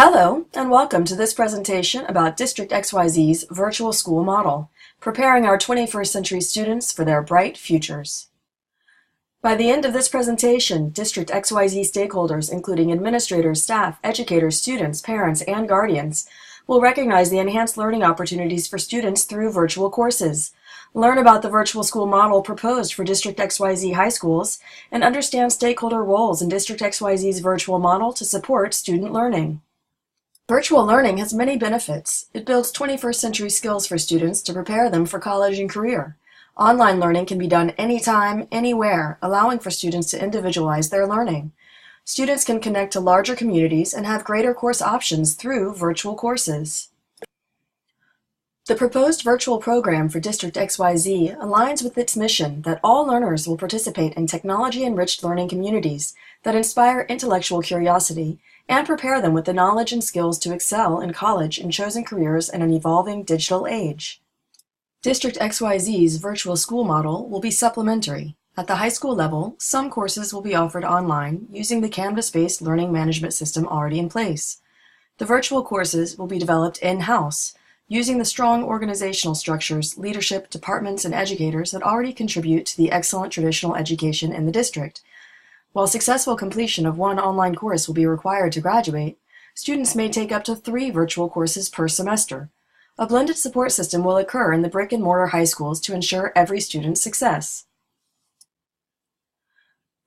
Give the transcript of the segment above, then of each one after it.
Hello, and welcome to this presentation about District XYZ's virtual school model, preparing our 21st century students for their bright futures. By the end of this presentation, District XYZ stakeholders, including administrators, staff, educators, students, parents, and guardians, will recognize the enhanced learning opportunities for students through virtual courses, learn about the virtual school model proposed for District XYZ high schools, and understand stakeholder roles in District XYZ's virtual model to support student learning. Virtual learning has many benefits. It builds 21st century skills for students to prepare them for college and career. Online learning can be done anytime, anywhere, allowing for students to individualize their learning. Students can connect to larger communities and have greater course options through virtual courses. The proposed virtual program for District XYZ aligns with its mission that all learners will participate in technology-enriched learning communities that inspire intellectual curiosity and prepare them with the knowledge and skills to excel in college and chosen careers in an evolving digital age. District XYZ's virtual school model will be supplementary. At the high school level, some courses will be offered online using the Canvas-based learning management system already in place. The virtual courses will be developed in-house, using the strong organizational structures, leadership, departments, and educators that already contribute to the excellent traditional education in the district. While successful completion of one online course will be required to graduate, students may take up to 3 virtual courses per semester. A blended support system will occur in the brick-and-mortar high schools to ensure every student's success.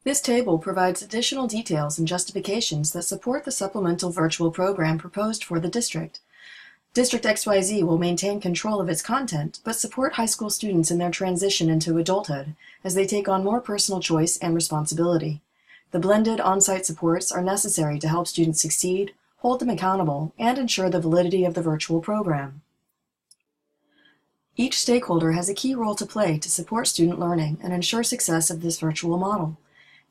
This table provides additional details and justifications that support the supplemental virtual program proposed for the district. District XYZ will maintain control of its content, but support high school students in their transition into adulthood as they take on more personal choice and responsibility. The blended on-site supports are necessary to help students succeed, hold them accountable, and ensure the validity of the virtual program. Each stakeholder has a key role to play to support student learning and ensure success of this virtual model.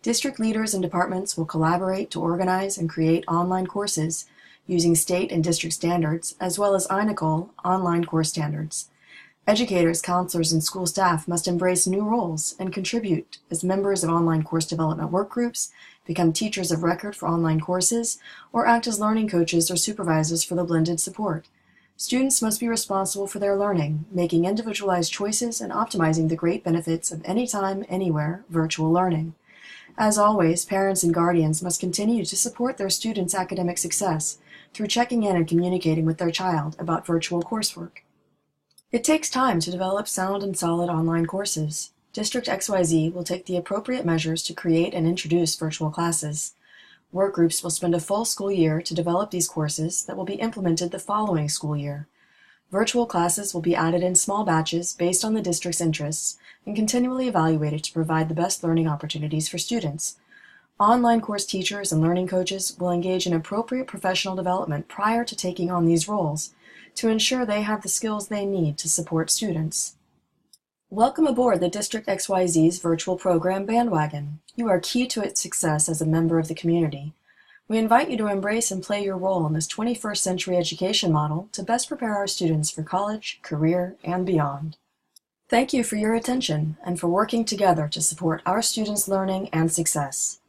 District leaders and departments will collaborate to organize and create online courses using state and district standards, as well as INACOL online course standards. Educators, counselors, and school staff must embrace new roles and contribute as members of online course development work groups, become teachers of record for online courses, or act as learning coaches or supervisors for the blended support. Students must be responsible for their learning, making individualized choices and optimizing the great benefits of anytime, anywhere virtual learning. As always, parents and guardians must continue to support their students' academic success through checking in and communicating with their child about virtual coursework. It takes time to develop sound and solid online courses. District XYZ will take the appropriate measures to create and introduce virtual classes. Work groups will spend a full school year to develop these courses that will be implemented the following school year. Virtual classes will be added in small batches based on the district's interests and continually evaluated to provide the best learning opportunities for students. Online course teachers and learning coaches will engage in appropriate professional development prior to taking on these roles to ensure they have the skills they need to support students. Welcome aboard the District XYZ's virtual program bandwagon. You are key to its success as a member of the community. We invite you to embrace and play your role in this 21st century education model to best prepare our students for college, career, and beyond. Thank you for your attention and for working together to support our students' learning and success.